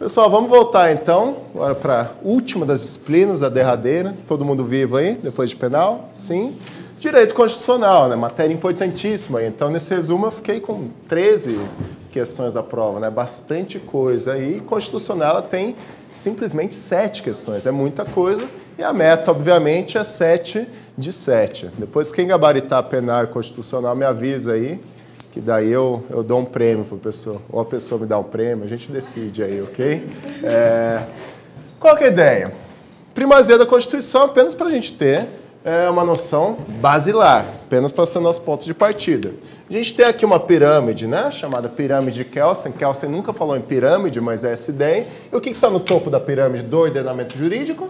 Pessoal, vamos voltar então agora para a última das disciplinas, a derradeira. Todo mundo vivo aí, depois de penal? Sim. Direito constitucional, né? Matéria importantíssima. Então, nesse resumo, eu fiquei com 13 questões da prova, né? Bastante coisa. E constitucional ela tem simplesmente 7 questões. É muita coisa. E a meta, obviamente, é 7 de 7. Depois, quem gabaritar penal e constitucional, me avisa aí, que daí eu dou um prêmio para a pessoa. Ou a pessoa me dá um prêmio, a gente decide aí, ok? Qual que é a ideia? Primazia da Constituição, apenas para a gente ter uma noção basilar, apenas para ser o nosso ponto de partida. A gente tem aqui uma pirâmide, né, chamada pirâmide de Kelsen. Kelsen nunca falou em pirâmide, mas é essa ideia. E o que está no topo da pirâmide do ordenamento jurídico?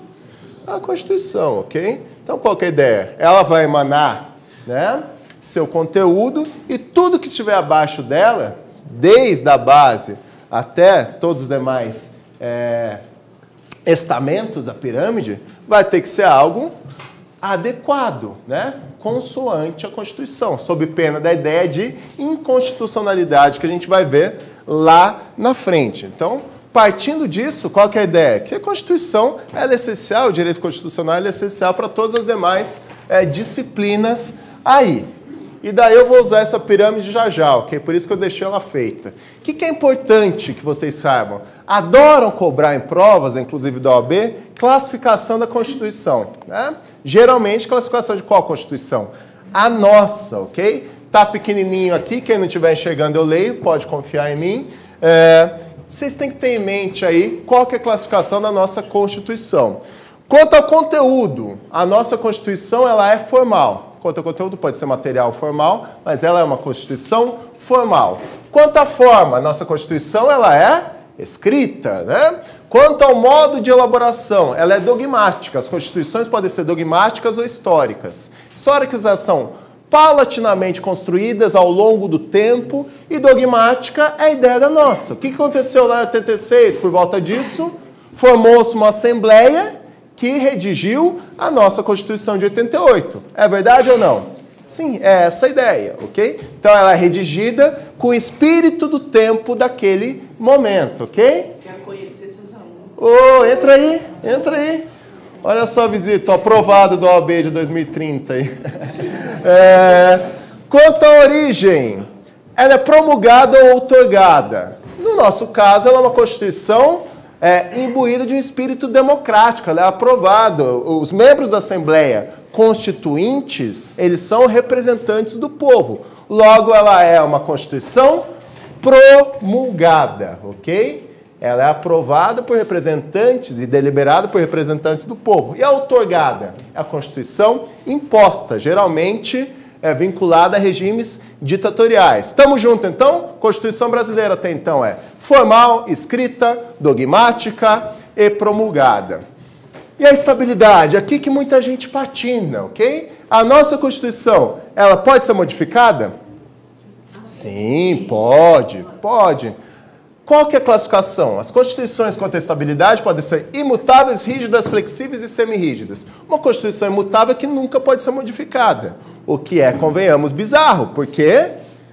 A Constituição, ok? Então, qual que é a ideia? Ela vai emanar, né, seu conteúdo e tudo que estiver abaixo dela, desde a base até todos os demais estamentos da pirâmide, vai ter que ser algo adequado, né? Consoante a Constituição, sob pena da ideia de inconstitucionalidade que a gente vai ver lá na frente. Então, partindo disso, qual que é a ideia? Que a Constituição é essencial, o direito constitucional é essencial para todas as demais disciplinas aí. E daí eu vou usar essa pirâmide já, ok? Por isso que eu deixei ela feita. O que é importante que vocês saibam? Adoram cobrar em provas, inclusive da OAB, classificação da Constituição, né? Geralmente, classificação de qual Constituição? A nossa, ok? Tá pequenininho aqui, quem não estiver enxergando eu leio, pode confiar em mim. Vocês têm que ter em mente aí qual que é a classificação da nossa Constituição. Quanto ao conteúdo, a nossa Constituição ela é formal. Quanto ao conteúdo, pode ser material formal, mas ela é uma Constituição formal. Quanto à forma, a nossa Constituição ela é escrita, né? Quanto ao modo de elaboração, ela é dogmática. As Constituições podem ser dogmáticas ou históricas. Históricas são paulatinamente construídas ao longo do tempo e dogmática é a ideia da nossa. O que aconteceu lá em 86? Por volta disso, formou-se uma Assembleia que redigiu a nossa Constituição de 88. É verdade ou não? Sim, é essa a ideia, ok? Então ela é redigida com o espírito do tempo daquele momento, ok? Quero conhecer seus alunos. Ô, entra aí, entra aí. Olha só a visita, aprovado do OAB de 2030 aí. Quanto à origem, ela é promulgada ou outorgada. No nosso caso, ela é uma Constituição imbuída de um espírito democrático, ela é aprovada. Os membros da Assembleia Constituinte, eles são representantes do povo. Logo, ela é uma Constituição promulgada, ok? Ela é aprovada por representantes e deliberada por representantes do povo. E a outorgada? É a Constituição imposta, geralmente vinculada a regimes ditatoriais. Estamos juntos, então? Constituição brasileira até então é formal, escrita, dogmática e promulgada. E a estabilidade? Aqui que muita gente patina, ok? A nossa Constituição, ela pode ser modificada? Sim, pode. Qual que é a classificação? As constituições com estabilidade podem ser imutáveis, rígidas, flexíveis e semirrígidas. Uma Constituição imutável que nunca pode ser modificada. O que é, convenhamos, bizarro, porque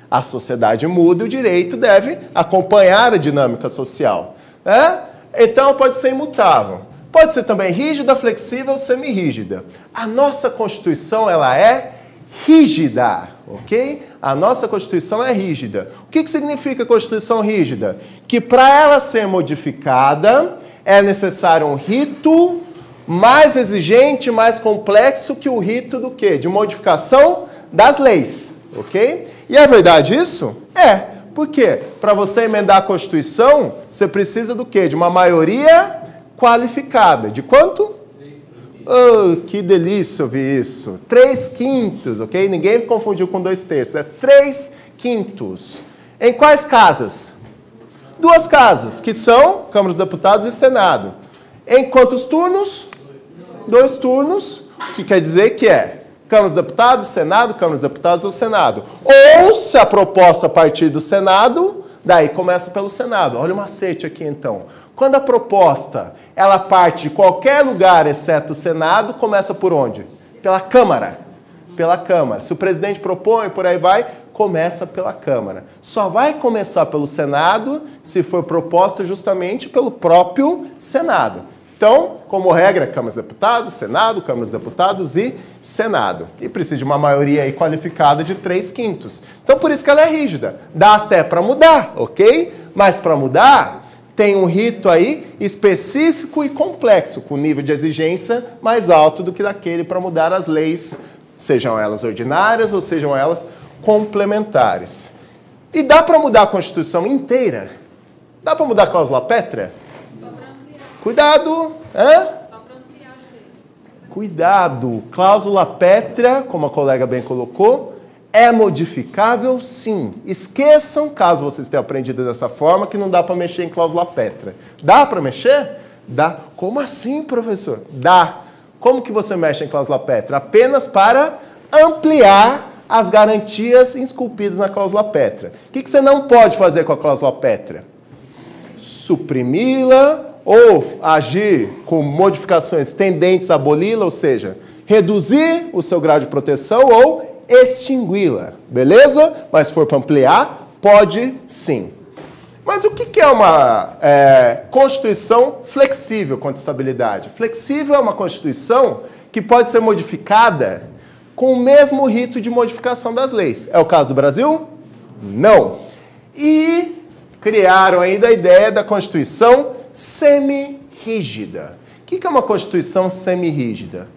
a sociedade muda e o direito deve acompanhar a dinâmica social, né? Então, pode ser imutável. Pode ser também rígida, flexível ou semirrígida. A nossa Constituição, ela é rígida, ok? A nossa Constituição é rígida. O que significa Constituição rígida? Que para ela ser modificada, é necessário um rito mais exigente, mais complexo que o rito do quê? De modificação das leis, ok? E é verdade isso? É. Por quê? Para você emendar a Constituição, você precisa do quê? De uma maioria qualificada. De quanto? Oh, que delícia ouvir isso. 3/5, ok? Ninguém confundiu com 2/3. É 3/5. Em quais casas? 2 casas, que são Câmara dos Deputados e Senado. Em quantos turnos? 2 turnos, que quer dizer que é Câmara dos Deputados, Senado, Câmara dos Deputados ou Senado. Ou, se a proposta partir do Senado, daí começa pelo Senado. Olha o macete aqui, então. Quando a proposta ela parte de qualquer lugar, exceto o Senado, começa por onde? Pela Câmara. Pela Câmara. Se o presidente propõe, por aí vai, começa pela Câmara. Só vai começar pelo Senado se for proposta justamente pelo próprio Senado. Então, como regra, Câmara dos Deputados, Senado, Câmara dos Deputados e Senado. E precisa de uma maioria aí qualificada de 3/5. Então, por isso que ela é rígida. Dá até para mudar, ok? Mas para mudar, tem um rito aí específico e complexo, com nível de exigência mais alto do que daquele para mudar as leis, sejam elas ordinárias ou sejam elas complementares. E dá para mudar a Constituição inteira? Dá para mudar a cláusula pétrea? Cuidado! Cuidado! Cláusula pétrea, como a colega bem colocou, é modificável sim. Esqueçam, caso vocês tenham aprendido dessa forma, que não dá para mexer em cláusula pétrea. Dá para mexer? Dá. Como assim, professor? Dá. Como que você mexe em cláusula pétrea? Apenas para ampliar as garantias esculpidas na cláusula pétrea. O que você não pode fazer com a cláusula pétrea? Suprimi-la ou agir com modificações tendentes a aboli-la, ou seja, reduzir o seu grau de proteção ou extingui-la. Beleza? Mas se for para ampliar, pode sim. Mas o que é uma Constituição flexível quanto à estabilidade? Flexível é uma Constituição que pode ser modificada com o mesmo rito de modificação das leis. É o caso do Brasil? Não. E criaram ainda a ideia da Constituição semi-rígida. O que é uma Constituição semi-rígida?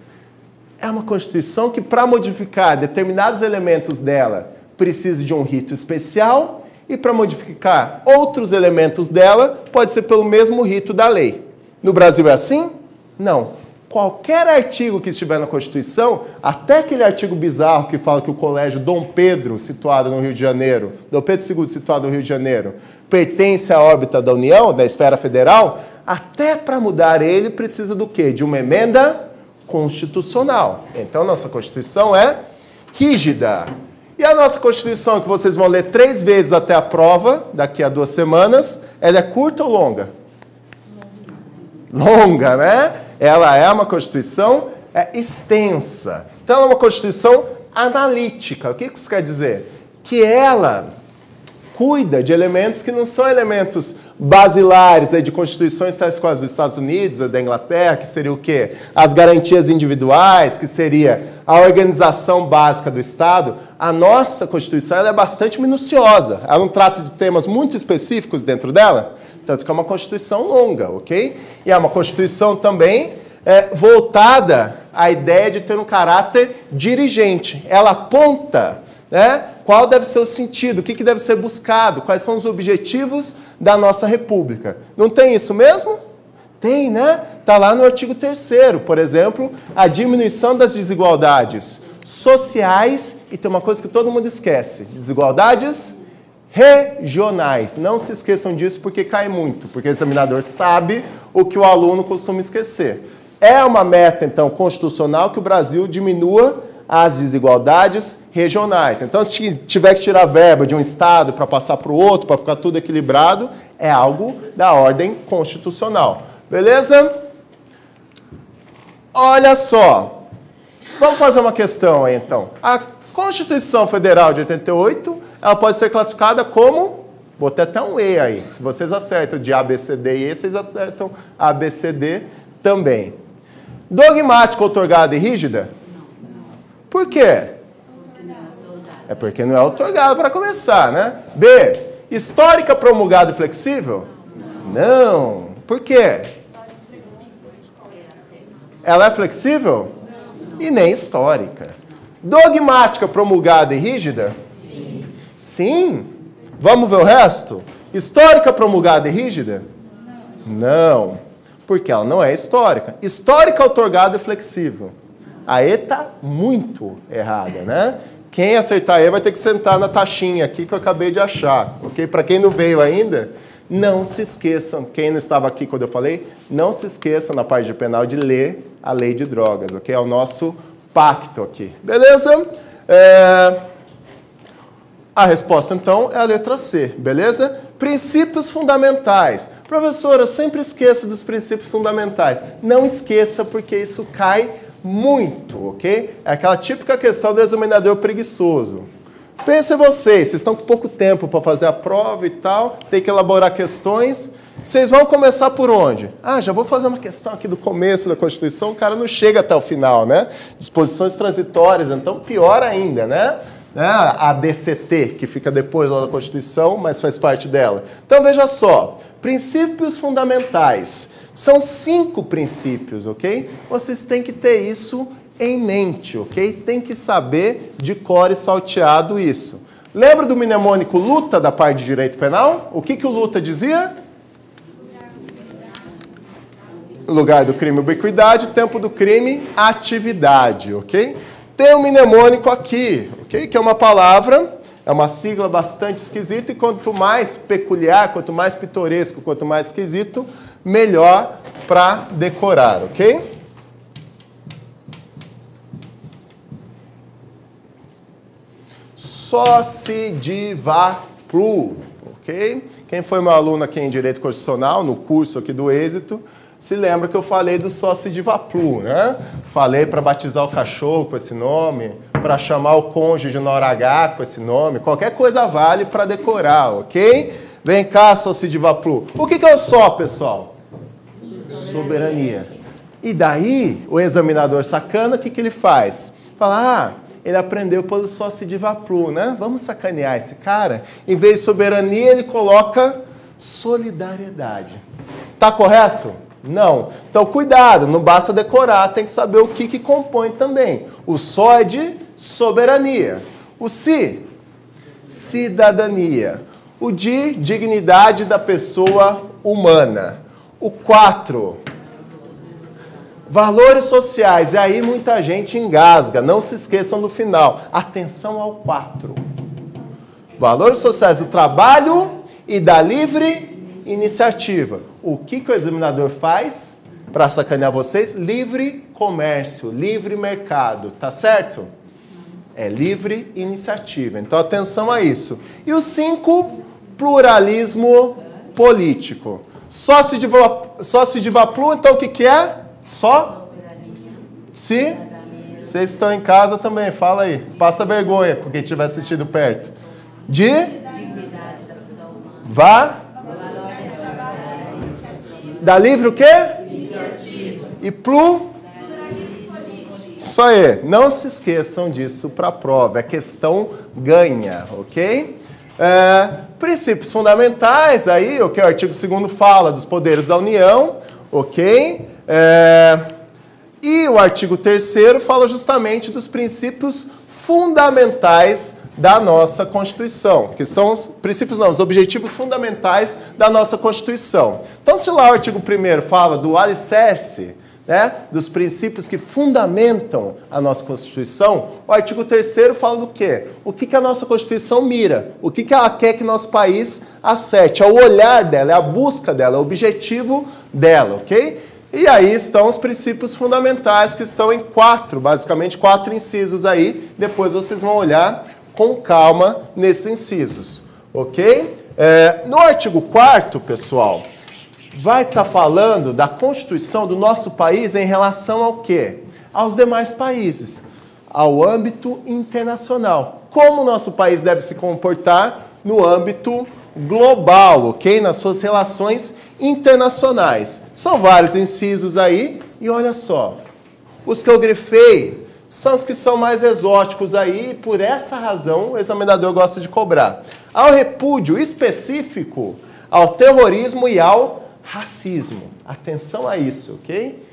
É uma Constituição que, para modificar determinados elementos dela, precisa de um rito especial, e para modificar outros elementos dela, pode ser pelo mesmo rito da lei. No Brasil é assim? Não. Qualquer artigo que estiver na Constituição, até aquele artigo bizarro que fala que o colégio Dom Pedro, situado no Rio de Janeiro, Dom Pedro II, situado no Rio de Janeiro, pertence à órbita da União, da esfera federal, até para mudar ele precisa do quê? De uma emenda constitucional. Então, nossa Constituição é rígida. E a nossa Constituição, que vocês vão ler 3 vezes até a prova, daqui a 2 semanas, ela é curta ou longa? Longa, né? Ela é uma Constituição extensa. Então, ela é uma Constituição analítica. O que isso quer dizer? Que ela cuida de elementos que não são elementos basilares de constituições tais quais dos Estados Unidos, da Inglaterra, que seria o quê? As garantias individuais, que seria a organização básica do Estado. A nossa Constituição ela é bastante minuciosa. Ela não trata de temas muito específicos dentro dela, tanto que é uma Constituição longa, ok? E é uma Constituição também voltada à ideia de ter um caráter dirigente. Ela aponta, né, qual deve ser o sentido, o que deve ser buscado, quais são os objetivos da nossa República. Não tem isso mesmo? Tem, né? Está lá no artigo 3º, por exemplo, a diminuição das desigualdades sociais, e tem uma coisa que todo mundo esquece, desigualdades regionais. Não se esqueçam disso porque cai muito, porque o examinador sabe o que o aluno costuma esquecer. É uma meta, então, constitucional que o Brasil diminua as desigualdades regionais. Então, se tiver que tirar verba de um estado para passar para o outro, para ficar tudo equilibrado, é algo da ordem constitucional. Beleza? Olha só. Vamos fazer uma questão aí, então. A Constituição Federal de 88, ela pode ser classificada como... Botei até um E aí. Se vocês acertam de A, B, C, D e E, vocês acertam A, B, C, D também. Dogmática, outorgada e rígida? Por quê? É porque não é outorgado para começar, né? B. Histórica, promulgada e flexível? Não. Por quê? Ela é flexível? E nem histórica. Dogmática, promulgada e rígida? Sim. Sim? Vamos ver o resto? Histórica, promulgada e rígida? Não. Porque ela não é histórica. Histórica, outorgada e flexível. A E está muito errada, né? Quem acertar E vai ter que sentar na taxinha aqui que eu acabei de achar, ok? Para quem não veio ainda, não se esqueçam, quem não estava aqui quando eu falei, não se esqueçam na parte de penal de ler a lei de drogas, ok? É o nosso pacto aqui, beleza? A resposta, então, é a letra C, beleza? Princípios fundamentais. Professor, eu sempre esqueço dos princípios fundamentais. Não esqueça, porque isso cai muito, ok? É aquela típica questão do examinador preguiçoso. Pensem vocês estão com pouco tempo para fazer a prova e tal, tem que elaborar questões. Vocês vão começar por onde? Ah, já vou fazer uma questão aqui do começo da Constituição, o cara não chega até o final, né? Disposições transitórias, então pior ainda, né? A DCT, que fica depois lá da Constituição, mas faz parte dela. Então, veja só, princípios fundamentais. São 5 princípios, ok? Vocês têm que ter isso em mente, ok? Tem que saber de cor e salteado isso. Lembra do mnemônico luta da parte de direito penal? O que o luta dizia? Lugar do crime, ubiquidade, tempo do crime, atividade, ok? Tem um mnemônico aqui, ok? Que é uma palavra, é uma sigla bastante esquisita e quanto mais peculiar, quanto mais pitoresco, quanto mais esquisito, melhor para decorar, ok? Sossidivaplu, ok? Quem foi meu aluno aqui em Direito Constitucional, no curso aqui do Êxito, se lembra que eu falei do Sossidivaplu, né? Falei para batizar o cachorro com esse nome, para chamar o cônjuge na hora H com esse nome, qualquer coisa vale para decorar, ok? Vem cá, Sossidivaplu. O que é o só, pessoal? Soberania. E daí, o examinador sacana, o que ele faz? Fala, ele aprendeu pelo Sossidivaplu, né? Vamos sacanear esse cara. Em vez de soberania, ele coloca solidariedade. Tá correto? Não. Então, cuidado, não basta decorar, tem que saber o que compõe também. O só é de soberania. O si, cidadania. O di, dignidade da pessoa humana. O 4, valores sociais. E aí muita gente engasga. Não se esqueçam do final. Atenção ao 4. Valores sociais do trabalho e da livre iniciativa. O que o examinador faz para sacanear vocês? Livre comércio, livre mercado. Tá certo? É livre iniciativa. Então, atenção a isso. E o 5, pluralismo político. Sossidivaplu, então o que é? Só? Se? Vocês estão em casa também, fala aí. Passa vergonha com quem estiver assistindo perto. De? Vá? Da livre o quê? Iniciativa. E plu? Isso aí. Não se esqueçam disso para a prova. É questão ganha, ok? Princípios fundamentais, aí, o que o artigo 2º fala dos poderes da União, ok? E o artigo 3º fala justamente dos princípios fundamentais da nossa Constituição, que são os princípios, não, os objetivos fundamentais da nossa Constituição. Então, se lá o artigo 1º fala do alicerce, né, dos princípios que fundamentam a nossa Constituição, o artigo 3º fala do quê? O que a nossa Constituição mira? O que ela quer que nosso país acerte? É o olhar dela, é a busca dela, é o objetivo dela, ok? E aí estão os princípios fundamentais, que estão em 4, basicamente 4 incisos aí. Depois vocês vão olhar com calma nesses incisos, ok? No artigo 4º, pessoal, vai estar falando da Constituição do nosso país em relação ao quê? Aos demais países, ao âmbito internacional. Como o nosso país deve se comportar no âmbito global, ok? Nas suas relações internacionais. São vários incisos aí, e olha só, os que eu grifei são os que são mais exóticos aí, e por essa razão o examinador gosta de cobrar. Ao repúdio específico ao terrorismo e ao racismo. Atenção a isso, ok?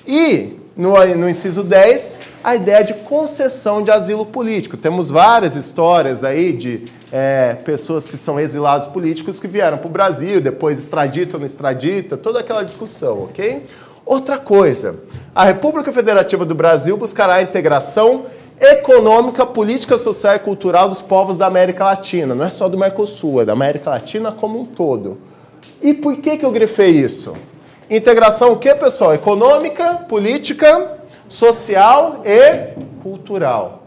E no inciso 10, a ideia de concessão de asilo político. Temos várias histórias aí de pessoas que são exilados políticos que vieram para o Brasil, depois extradita ou não extradita, toda aquela discussão, ok? Outra coisa, a República Federativa do Brasil buscará a integração econômica, política, social e cultural dos povos da América Latina. Não é só do Mercosul, é da América Latina como um todo. E por que eu grifei isso? Integração o quê, pessoal? Econômica, política, social e cultural.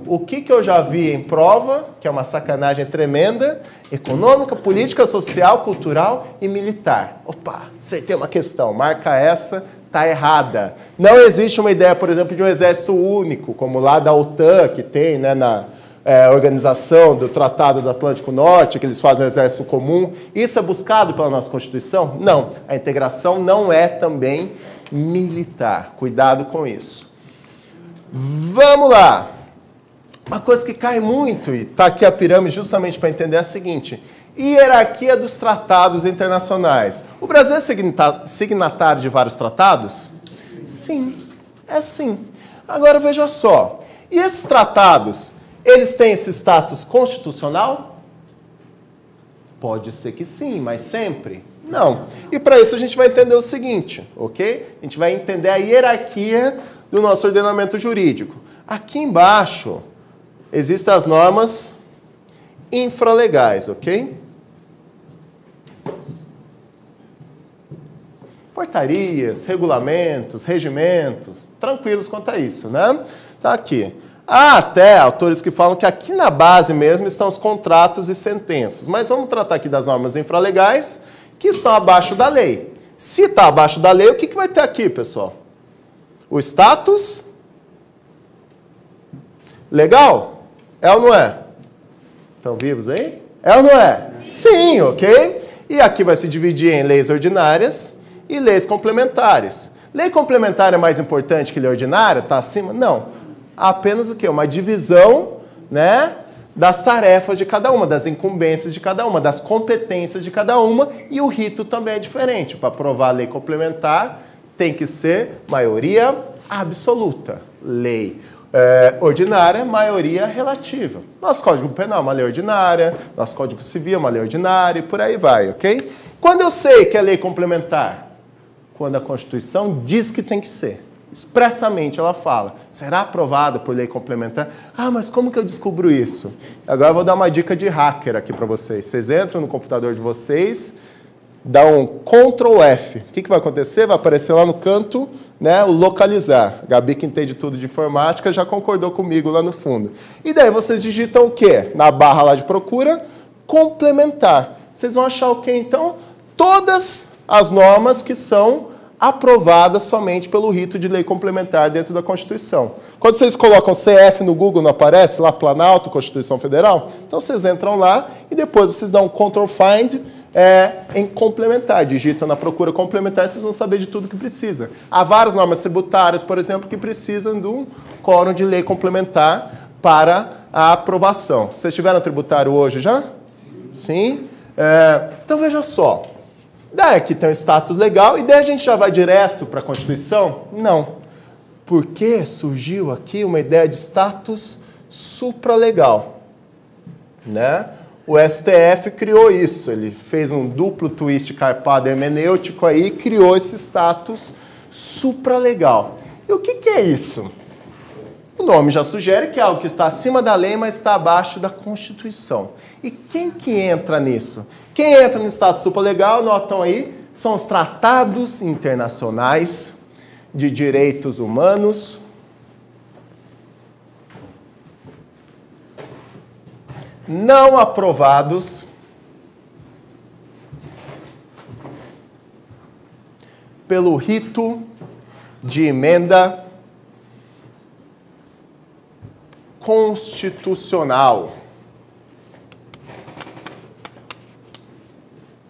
O que eu já vi em prova, que é uma sacanagem tremenda, econômica, política, social, cultural e militar. Opa, acertei uma questão, marca essa, está errada. Não existe uma ideia, por exemplo, de um exército único, como lá da OTAN, que tem, né, na organização do Tratado do Atlântico Norte, que eles fazem um exército comum. Isso é buscado pela nossa Constituição? Não. A integração não é também militar. Cuidado com isso. Vamos lá. Uma coisa que cai muito, e está aqui a pirâmide justamente para entender, é a seguinte: hierarquia dos tratados internacionais. O Brasil é signatário de vários tratados? Sim, é sim. Agora veja só, e esses tratados, eles têm esse status constitucional? Pode ser que sim, mas sempre? Não. E para isso a gente vai entender o seguinte, ok? A gente vai entender a hierarquia do nosso ordenamento jurídico. Aqui embaixo existem as normas infralegais, ok? Portarias, regulamentos, regimentos, tranquilos quanto a isso, né? Tá aqui. Há até autores que falam que aqui na base mesmo estão os contratos e sentenças. Mas vamos tratar aqui das normas infralegais, que estão abaixo da lei. Se está abaixo da lei, o que vai ter aqui, pessoal? O status legal? É ou não é? Estão vivos aí? É ou não é? Sim, ok? E aqui vai se dividir em leis ordinárias e leis complementares. Lei complementar é mais importante que lei ordinária? Está acima? Não. Apenas o quê? Uma divisão, né, das tarefas de cada uma, das incumbências de cada uma, das competências de cada uma, e o rito também é diferente. Para aprovar a lei complementar, tem que ser maioria absoluta. Lei ordinária, maioria relativa. Nosso Código Penal é uma lei ordinária, nosso Código Civil é uma lei ordinária, e por aí vai, ok? Quando eu sei que é lei complementar? Quando a Constituição diz que tem que ser. Expressamente ela fala, será aprovada por lei complementar? Ah, mas como que eu descubro isso? Agora eu vou dar uma dica de hacker aqui para vocês. Vocês entram no computador de vocês, dá um Ctrl F. O que vai acontecer? Vai aparecer lá no canto, né, o localizar. A Gabi, que entende tudo de informática, já concordou comigo lá no fundo. E daí vocês digitam o quê? Na barra lá de procura, complementar. Vocês vão achar o quê, então? Todas as normas que são aprovadas somente pelo rito de lei complementar dentro da Constituição. Quando vocês colocam CF no Google, não aparece lá Planalto, Constituição Federal? Então vocês entram lá e depois vocês dão um Ctrl Find em complementar. Digitam na procura complementar, vocês vão saber de tudo que precisa. Há várias normas tributárias, por exemplo, que precisam de um quórum de lei complementar para a aprovação. Vocês tiveram tributário hoje já? Sim? Então veja só. Daí aqui tem um status legal, e daí a gente já vai direto para a Constituição? Não. Porque surgiu aqui uma ideia de status supralegal, né? O STF criou isso, ele fez um duplo twist carpado hermenêutico aí e criou esse status supralegal. E o que é isso? O nome já sugere que é algo que está acima da lei, mas está abaixo da Constituição. E quem que entra nisso? Quem entra no status supralegal, notam aí, são os tratados internacionais de direitos humanos, não aprovados pelo rito de emenda constitucional.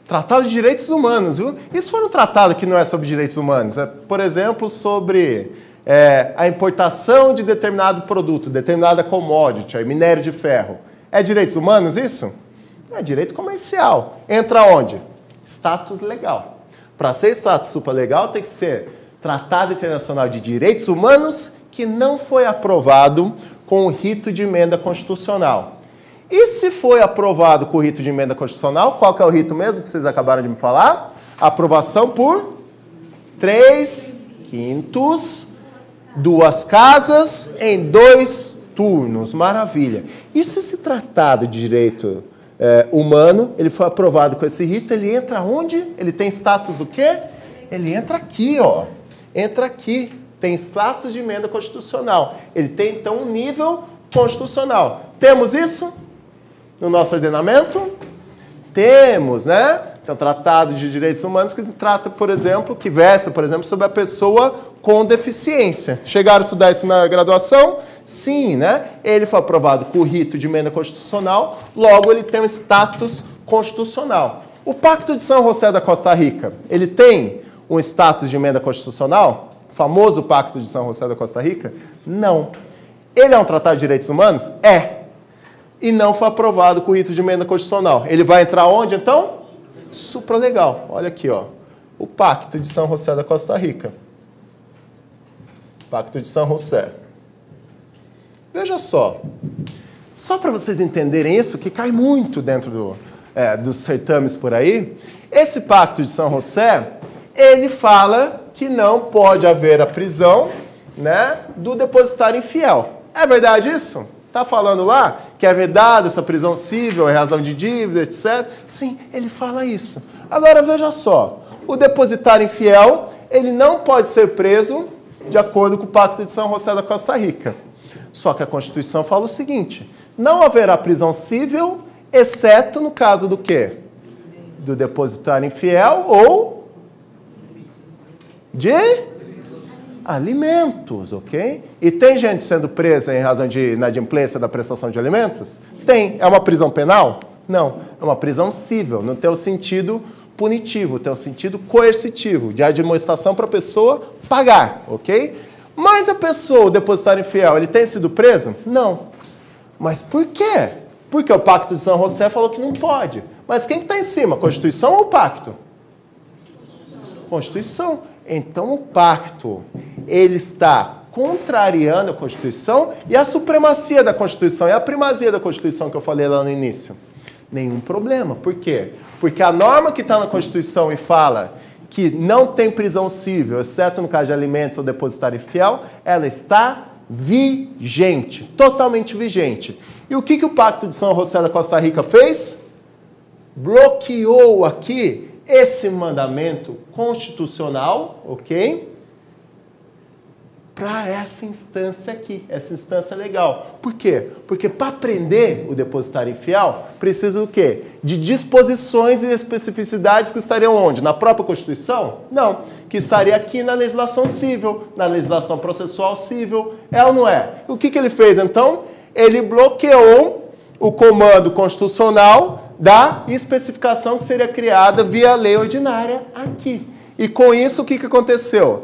Tratado de direitos humanos, viu? Isso foi um tratado que não é sobre direitos humanos. É, por exemplo, sobre a importação de determinado produto, determinada commodity, minério de ferro. É direitos humanos isso? É direito comercial. Entra onde? Status legal. Para ser status supralegal tem que ser Tratado Internacional de Direitos Humanos que não foi aprovado com o rito de emenda constitucional. E se foi aprovado com o rito de emenda constitucional, qual que é o rito mesmo que vocês acabaram de me falar? Aprovação por 3/5, 2 casas em 2 turnos. Maravilha. E se esse tratado de direito humano, ele foi aprovado com esse rito, ele entra onde? Ele tem status do quê? Ele entra aqui, ó. Entra aqui. Tem status de emenda constitucional. Ele tem, então, um nível constitucional. Temos isso no nosso ordenamento? Temos, né? Tem um tratado de direitos humanos que trata, por exemplo, que versa, por exemplo, sobre a pessoa com deficiência. Chegaram a estudar isso na graduação? Sim, né? Ele foi aprovado com o rito de emenda constitucional, logo ele tem um status constitucional. O Pacto de São José da Costa Rica, ele tem um status de emenda constitucional? O famoso Pacto de São José da Costa Rica? Não. Ele é um tratado de direitos humanos? É. E não foi aprovado com o rito de emenda constitucional. Ele vai entrar onde, então? Supralegal. Olha aqui, ó. O Pacto de São José da Costa Rica. Pacto de São José. Veja só. Só para vocês entenderem isso, que cai muito dentro dos certames por aí, esse Pacto de São José, ele fala que não pode haver a prisão, né, do depositário infiel. É verdade isso? Está falando lá que é vedada essa prisão civil, em razão de dívida, etc. Sim, ele fala isso. Agora, veja só. O depositário infiel, ele não pode ser preso de acordo com o Pacto de São José da Costa Rica. Só que a Constituição fala o seguinte: não haverá prisão civil, exceto no caso do quê? Do depositário infiel ou de alimentos, ok? E tem gente sendo presa em razão de inadimplência da prestação de alimentos? Tem. É uma prisão penal? Não. É uma prisão civil, não tem o sentido punitivo, tem o sentido coercitivo, de administração para a pessoa pagar, ok? Mas a pessoa, o depositário infiel, ele tem sido preso? Não. Mas por quê? Porque o Pacto de São José falou que não pode. Mas quem está em cima, a Constituição ou o Pacto? Constituição. Então o Pacto, ele está contrariando a Constituição e a supremacia da Constituição e a primazia da Constituição que eu falei lá no início. Nenhum problema. Por quê? Porque a norma que está na Constituição e fala que não tem prisão civil, exceto no caso de alimentos ou depositário infiel, ela está vigente, totalmente vigente. E o que o Pacto de São José da Costa Rica fez? Bloqueou aqui esse mandamento constitucional, ok? Para essa instância aqui, essa instância legal. Por quê? Porque para prender o depositário infiel, precisa do quê? De disposições e especificidades que estariam onde? Na própria Constituição? Não. Que estaria aqui na legislação civil, na legislação processual civil. É ou não é? O que ele fez, então? Ele bloqueou o comando constitucional da especificação que seria criada via lei ordinária aqui. E com isso, o que aconteceu?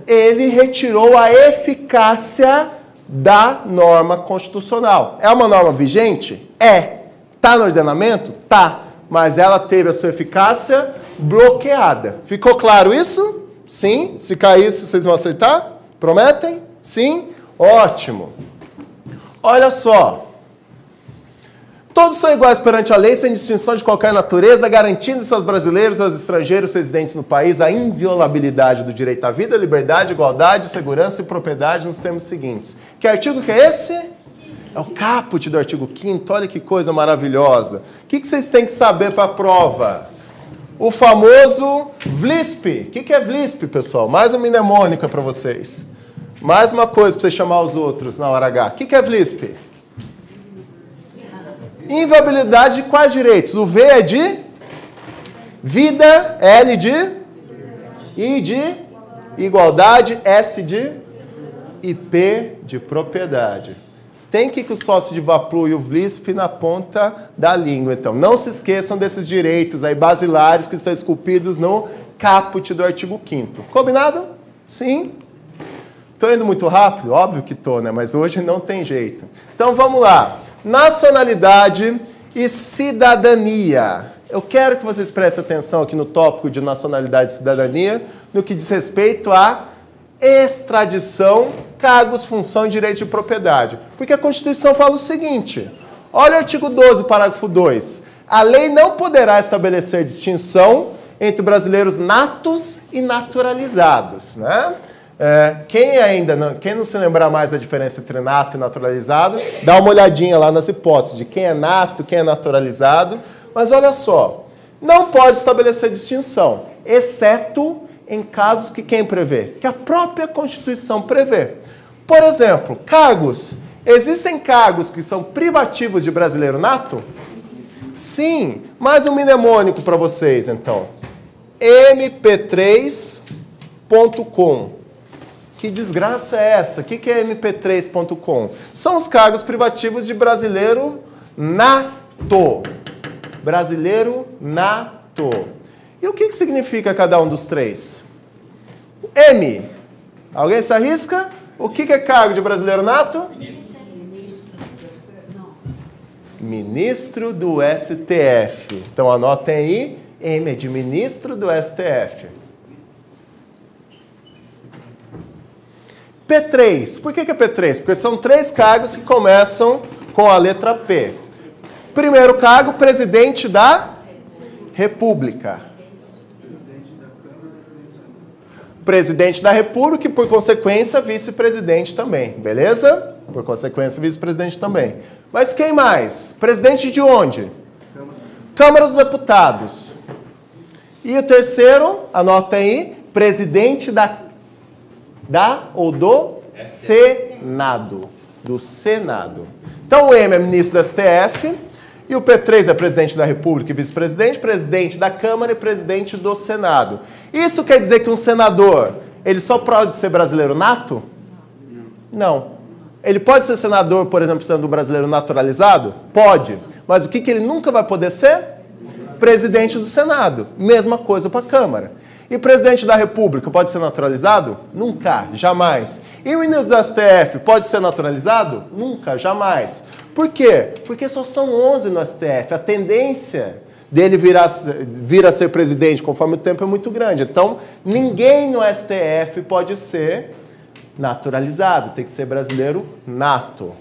Ele retirou a eficácia da norma constitucional. É uma norma vigente? É. Está no ordenamento? Tá. Mas ela teve a sua eficácia bloqueada. Ficou claro isso? Sim. Se caísse, vocês vão acertar? Prometem? Sim? Ótimo. Olha só. Todos são iguais perante a lei, sem distinção de qualquer natureza, garantindo-se aos brasileiros e aos estrangeiros residentes no país a inviolabilidade do direito à vida, liberdade, igualdade, segurança e propriedade nos termos seguintes. Que artigo que é esse? É o caput do artigo 5º. Olha que coisa maravilhosa. O que vocês têm que saber para a prova? O famoso VLISP. O que é VLISP, pessoal? Mais uma mnemônica para vocês. Mais uma coisa para vocês chamar os outros na hora H. O que é VLISP? Inviolabilidade de quais direitos? O V é de vida, L de I de igualdade, S de e P de propriedade. Tem que ir com o sócio de Vaplu e o VLISP na ponta da língua. Então, não se esqueçam desses direitos aí basilares que estão esculpidos no caput do artigo 5º. Combinado? Sim? Estou indo muito rápido? Óbvio que estou, né? Mas hoje não tem jeito. Então, vamos lá. Nacionalidade e cidadania. Eu quero que vocês prestem atenção aqui no tópico de nacionalidade e cidadania, no que diz respeito à extradição, cargos, função e direito de propriedade. Porque a Constituição fala o seguinte, olha o artigo 12, parágrafo 2. A lei não poderá estabelecer distinção entre brasileiros natos e naturalizados, né? Quem não se lembrar mais da diferença entre nato e naturalizado, dá uma olhadinha lá nas hipóteses de quem é nato, quem é naturalizado. Mas olha só, não pode estabelecer distinção, exceto em casos que quem prevê? Que a própria Constituição prevê. Por exemplo, cargos. Existem cargos que são privativos de brasileiro nato? Sim, mais um mnemônico para vocês, então. mp3.com. Que desgraça é essa? O que é mp3.com? São os cargos privativos de brasileiro nato. Brasileiro nato. E o que significa cada um dos três? M. Alguém se arrisca? O que é cargo de brasileiro nato? Ministro do STF. Então anotem aí, M é de ministro do STF. P3. Por que é P3? Porque são 3 cargos que começam com a letra P. Primeiro cargo, presidente da República. Presidente da República e, por consequência, vice-presidente também. Beleza? Por consequência, vice-presidente também. Mas quem mais? Presidente de onde? Câmara dos Deputados. E o terceiro, anota aí, presidente ou do Senado. Do Senado. Então o M é ministro do STF e o P3 é presidente da República e vice-presidente, presidente da Câmara e presidente do Senado. Isso quer dizer que um senador, ele só pode ser brasileiro nato? Não. Ele pode ser senador, por exemplo, sendo um brasileiro naturalizado? Pode. Mas o que ele nunca vai poder ser? Presidente do Senado. Mesma coisa para a Câmara. E presidente da República pode ser naturalizado? Nunca, jamais. E o ministro do STF pode ser naturalizado? Nunca, jamais. Por quê? Porque só são 11 no STF. A tendência dele vir a ser presidente conforme o tempo é muito grande. Então, ninguém no STF pode ser naturalizado. Tem que ser brasileiro nato.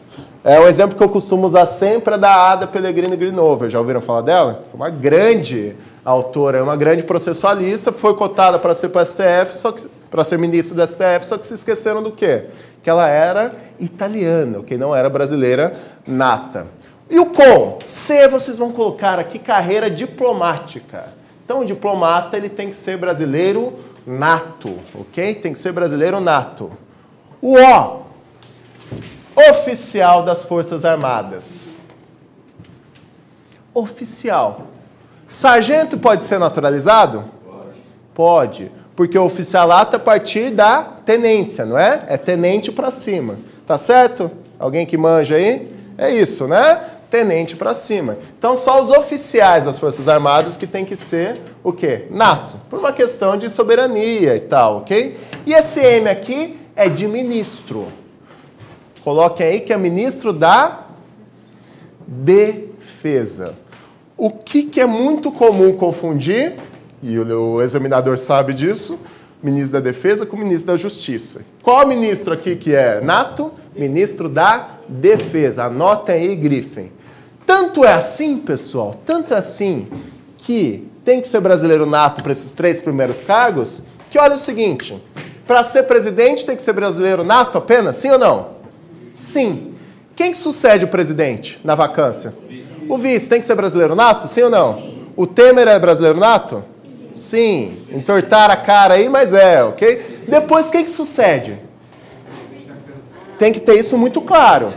É um exemplo que eu costumo usar sempre é da Ada Pellegrini Grinover. Já ouviram falar dela? Foi uma grande autora, uma grande processualista, foi cotada para ser para o STF, para ser ministra do STF, só que se esqueceram do quê? Que ela era italiana, que não era brasileira nata. E o com? C, vocês vão colocar aqui carreira diplomática. Então, o diplomata ele tem que ser brasileiro nato, ok? Tem que ser brasileiro nato. O O, oficial das Forças Armadas. Oficial. Sargento pode ser naturalizado? Pode. Porque o oficialato é a partir da tenência, não é? É tenente para cima. Tá certo? Alguém que manja aí? É isso, né? Tenente para cima. Então, só os oficiais das Forças Armadas que tem que ser o quê? Nato. Por uma questão de soberania e tal, ok? E esse M aqui é de ministro. Coloquem aí que é ministro da Defesa. O que é muito comum confundir, e o examinador sabe disso, ministro da Defesa com ministro da Justiça. Qual ministro aqui que é nato? Ministro da Defesa. Anotem aí e grifem. Tanto é assim, pessoal, tanto é assim que tem que ser brasileiro nato para esses 3 primeiros cargos, que olha o seguinte, para ser presidente tem que ser brasileiro nato apenas, sim ou não? Sim. Quem que sucede o presidente na vacância? O vice tem que ser brasileiro nato, sim ou não? O Temer é brasileiro nato? Sim. Entortar a cara aí, mas é, ok? Depois, quem que sucede? Tem que ter isso muito claro.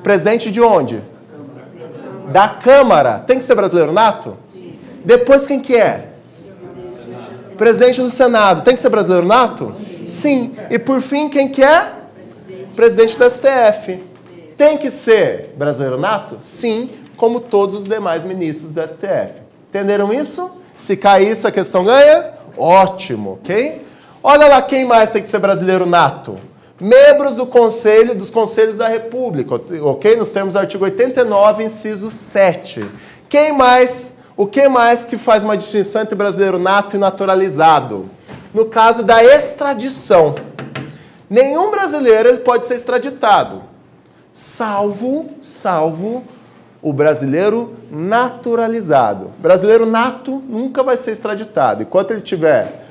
Presidente de onde? Da Câmara. Tem que ser brasileiro nato? Depois, quem que é? Presidente do Senado. Tem que ser brasileiro nato? Sim. E por fim, quem que é? Presidente do STF. Tem que ser brasileiro nato? Sim, como todos os demais ministros do STF. Entenderam isso? Se cair isso, a questão ganha? Ótimo, ok? Olha lá quem mais tem que ser brasileiro nato. Membros dos Conselhos da República, ok? Nos termos do artigo 89, inciso 7. Quem mais? O que mais que faz uma distinção entre brasileiro nato e naturalizado? No caso da extradição. Nenhum brasileiro ele pode ser extraditado, salvo o brasileiro naturalizado. Brasileiro nato nunca vai ser extraditado. Enquanto ele tiver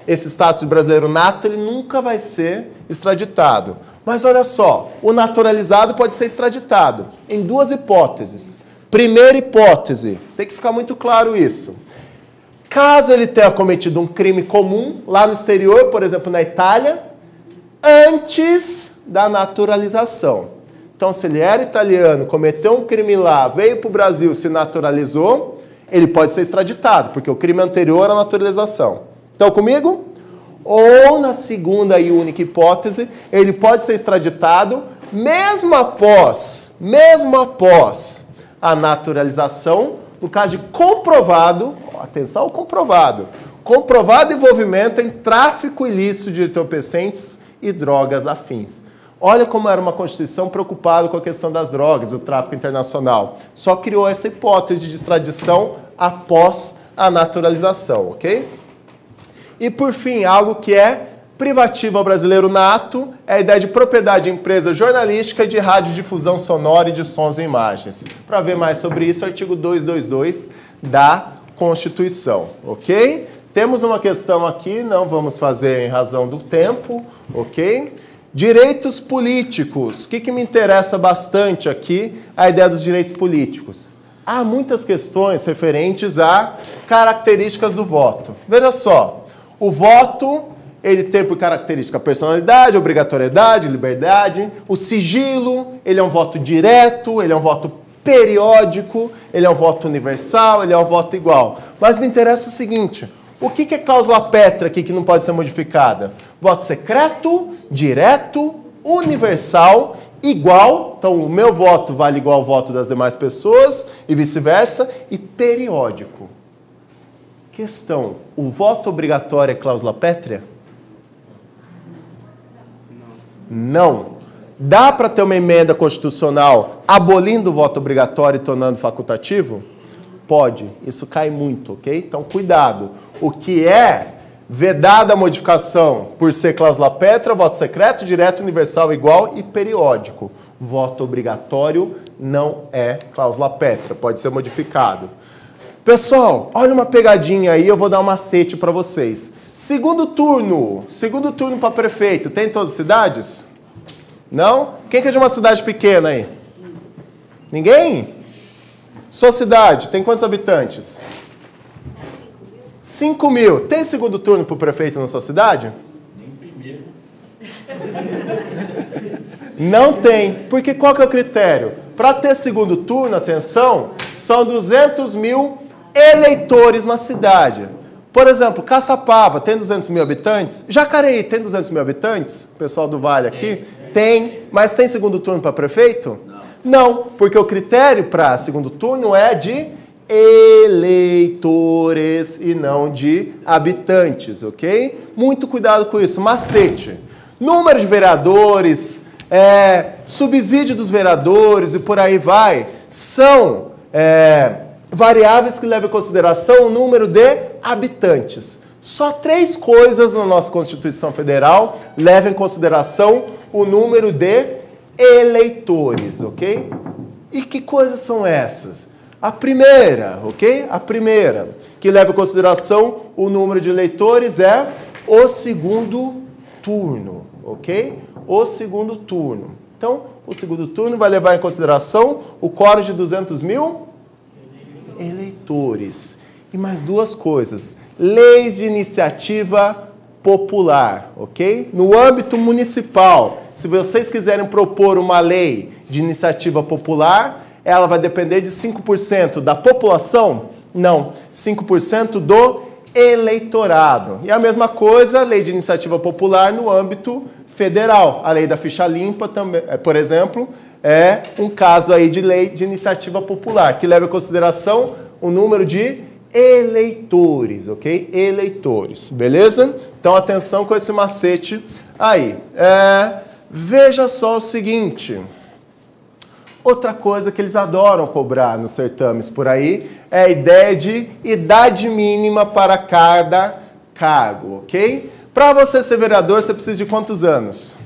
esse status de brasileiro nato, ele nunca vai ser extraditado. Mas olha só, o naturalizado pode ser extraditado em 2 hipóteses. Primeira hipótese, tem que ficar muito claro isso. Caso ele tenha cometido um crime comum lá no exterior, por exemplo, na Itália, antes da naturalização. Então, Então, se ele era italiano, cometeu um crime lá, veio para o Brasil, se naturalizou, ele pode ser extraditado, porque o crime anterior à naturalização. Estão comigo? Ou, na segunda e única hipótese, ele pode ser extraditado mesmo após a naturalização, no caso de comprovado, atenção, comprovado envolvimento em tráfico ilícito de entorpecentes e drogas afins. Olha como era uma Constituição preocupada com a questão das drogas, o tráfico internacional. Só criou essa hipótese de extradição após a naturalização, ok? E, por fim, algo que é privativo ao brasileiro nato, é a ideia de propriedade de empresa jornalística e de radiodifusão sonora e de sons e imagens. Para ver mais sobre isso, artigo 222 da Constituição, ok? Temos uma questão aqui, não vamos fazer em razão do tempo, ok? Direitos políticos. O que me interessa bastante aqui? A ideia dos direitos políticos. Há muitas questões referentes a características do voto. Veja só, o voto, ele tem por característica a personalidade, obrigatoriedade, liberdade. O sigilo, ele é um voto direto, ele é um voto periódico, ele é um voto universal, ele é um voto igual. Mas me interessa o seguinte, o que é cláusula pétrea aqui que não pode ser modificada? Voto secreto, direto, universal, igual, então o meu voto vale igual ao voto das demais pessoas e vice-versa, e periódico. Questão, o voto obrigatório é cláusula pétrea? Não. Dá para ter uma emenda constitucional abolindo o voto obrigatório e tornando facultativo? Pode. Isso cai muito, ok? Então, cuidado. O que é vedada a modificação por ser cláusula pétrea, voto secreto, direto, universal, igual e periódico. Voto obrigatório não é cláusula pétrea, pode ser modificado. Pessoal, olha uma pegadinha aí, eu vou dar um macete para vocês. Segundo turno para prefeito, tem em todas as cidades? Não? Quem que é de uma cidade pequena aí? Ninguém? Sua cidade, tem quantos habitantes? 5 mil. Tem segundo turno para o prefeito na sua cidade? Nem primeiro. Não tem. Porque qual que é o critério? Para ter segundo turno, atenção, são 200 mil eleitores na cidade. Por exemplo, Caçapava tem 200 mil habitantes? Jacareí tem 200 mil habitantes? O pessoal do Vale aqui? Tem. Mas tem segundo turno para prefeito? Não, porque o critério para segundo turno é de eleitores e não de habitantes, ok? Muito cuidado com isso. Macete. Número de vereadores, subsídio dos vereadores e por aí vai, são variáveis que levam em consideração o número de habitantes. Só 3 coisas na nossa Constituição Federal levam em consideração o número de eleitores, ok? E que coisas são essas? A primeira, ok? A primeira, que leva em consideração o número de eleitores é o segundo turno, ok? O segundo turno. Então, o segundo turno vai levar em consideração o quórum de 200 mil eleitores. E mais 2 coisas. Leis de iniciativa popular, ok? No âmbito municipal, se vocês quiserem propor uma lei de iniciativa popular, ela vai depender de 5% da população? Não, 5% do eleitorado. E a mesma coisa, lei de iniciativa popular no âmbito federal. A lei da ficha limpa, também, por exemplo, é um caso aí de lei de iniciativa popular, que leva em consideração o número de eleitores, ok? Eleitores, beleza? Então, atenção com esse macete aí. Veja só o seguinte, outra coisa que eles adoram cobrar nos certames por aí é a ideia de idade mínima para cada cargo, ok? Para você ser vereador, você precisa de quantos anos?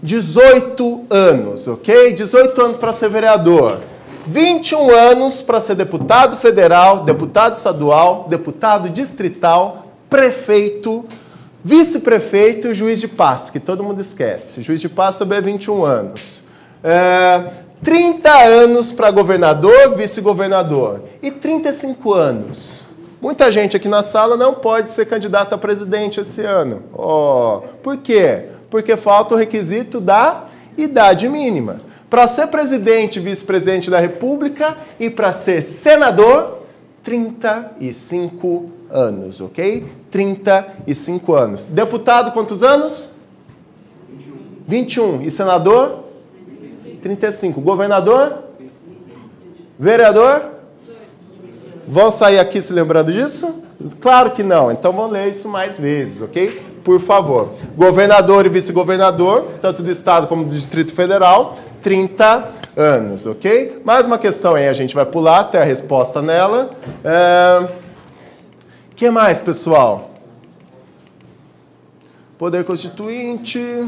18 anos, ok? 18 anos para ser vereador. 21 anos para ser deputado federal, deputado estadual, deputado distrital, prefeito, vice-prefeito e juiz de paz, que todo mundo esquece. Juiz de paz também é 21 anos. 30 anos para governador, vice-governador. E 35 anos. Muita gente aqui na sala não pode ser candidato a presidente esse ano. Por quê? Porque falta o requisito da idade mínima. Para ser presidente e vice-presidente da República e para ser senador, 35 anos, ok? 35 anos. Deputado, quantos anos? 21. E senador? 35. Governador? Vereador? Vão sair aqui se lembrando disso? Claro que não. Então vamos ler isso mais vezes, ok? Por favor. Governador e vice-governador, tanto do Estado como do Distrito Federal, 30 anos, ok? Mais uma questão aí, a gente vai pular até a resposta nela. O que mais, pessoal? Poder Constituinte,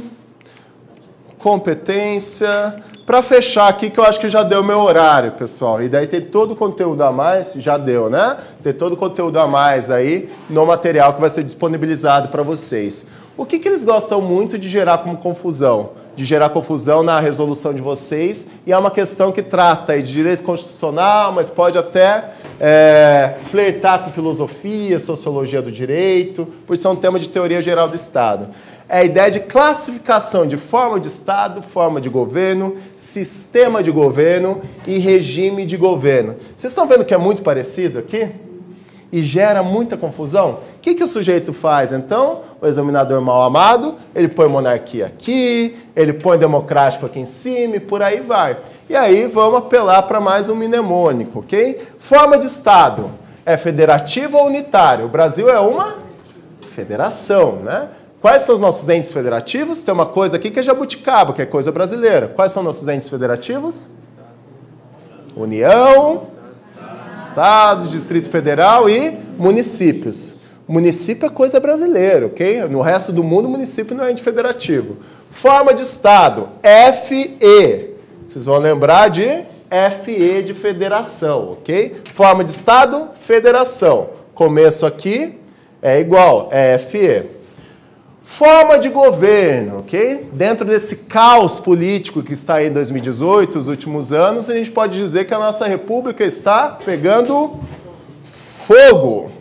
competência. Para fechar aqui, que eu acho que já deu meu horário, pessoal. E daí tem todo o conteúdo a mais, já deu, né? Tem todo o conteúdo a mais aí no material que vai ser disponibilizado para vocês. O que eles gostam muito de gerar como confusão? De gerar confusão na resolução de vocês, e é uma questão que trata aí de direito constitucional, mas pode até flertar com filosofia, sociologia do direito, por ser um tema de teoria geral do Estado. É a ideia de classificação de forma de Estado, forma de governo, sistema de governo e regime de governo. Vocês estão vendo que é muito parecido aqui? E gera muita confusão? O que o sujeito faz, então? O examinador mal amado, ele põe monarquia aqui, ele põe democrático aqui em cima e por aí vai. E aí vamos apelar para mais um mnemônico, ok? Forma de Estado. É federativo ou unitário? O Brasil é uma federação, né? Quais são os nossos entes federativos? Tem uma coisa aqui que é jabuticaba, que é coisa brasileira. Quais são nossos entes federativos? União, Estados, Distrito Federal e municípios. Município é coisa brasileira, ok? No resto do mundo, município não é ente federativo. Forma de Estado, FE. Vocês vão lembrar de FE de federação, ok? Forma de Estado, federação. Começo aqui é igual, é FE. Forma de governo, ok? Dentro desse caos político que está aí em 2018, os últimos anos, a gente pode dizer que a nossa república está pegando fogo.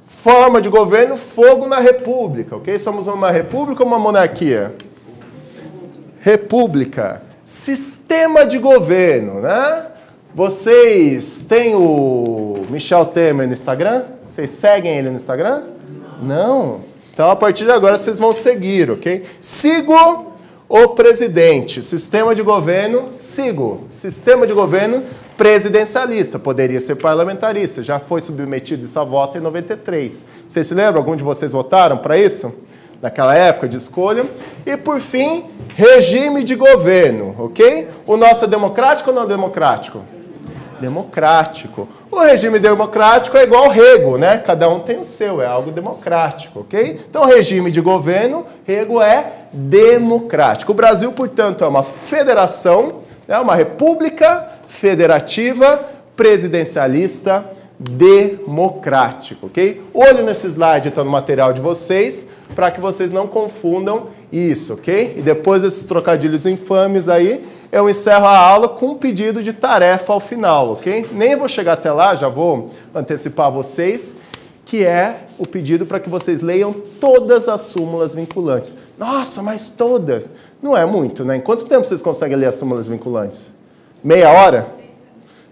Forma de governo, fogo na república, ok? Somos uma república ou uma monarquia? República. Sistema de governo, né? Vocês têm o Michel Temer no Instagram? Vocês seguem ele no Instagram? Não. Então, a partir de agora, vocês vão seguir, ok? Sigo o presidente. Sistema de governo, sigo. Sistema de governo presidencialista. Poderia ser parlamentarista. Já foi submetido isso a voto em 93. Vocês se lembram? Algum de vocês votaram para isso? Naquela época de escolha. E, por fim, regime de governo, ok? O nosso é democrático ou não democrático? Democrático. O regime democrático é igual ao rego, né? Cada um tem o seu, é algo democrático, ok? Então, regime de governo, rego é democrático. O Brasil, portanto, é uma federação, é uma república federativa, presidencialista, democrático, ok? Olho nesse slide, está no material de vocês, para que vocês não confundam isso, ok? E depois desses trocadilhos infames aí, eu encerro a aula com um pedido de tarefa ao final, ok? Nem vou chegar até lá, já vou antecipar vocês, que é o pedido para que vocês leiam todas as súmulas vinculantes. Nossa, mas todas? Não é muito, né? Em quanto tempo vocês conseguem ler as súmulas vinculantes? Meia hora?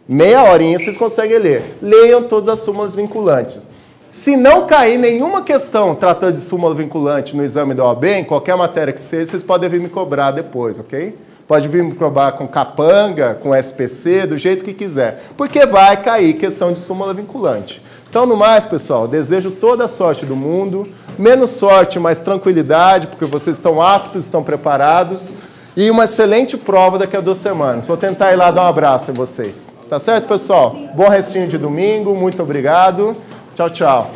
Meia horinha vocês conseguem ler. Leiam todas as súmulas vinculantes. Se não cair nenhuma questão tratando de súmula vinculante no exame da OAB, em qualquer matéria que seja, vocês podem vir me cobrar depois, ok? Pode vir me cobrar com capanga, com SPC, do jeito que quiser. Porque vai cair questão de súmula vinculante. Então, no mais, pessoal, desejo toda a sorte do mundo. Menos sorte, mais tranquilidade, porque vocês estão aptos, estão preparados. E uma excelente prova daqui a 2 semanas. Vou tentar ir lá dar um abraço em vocês. Tá certo, pessoal? Bom restinho de domingo. Muito obrigado. Tchau, tchau.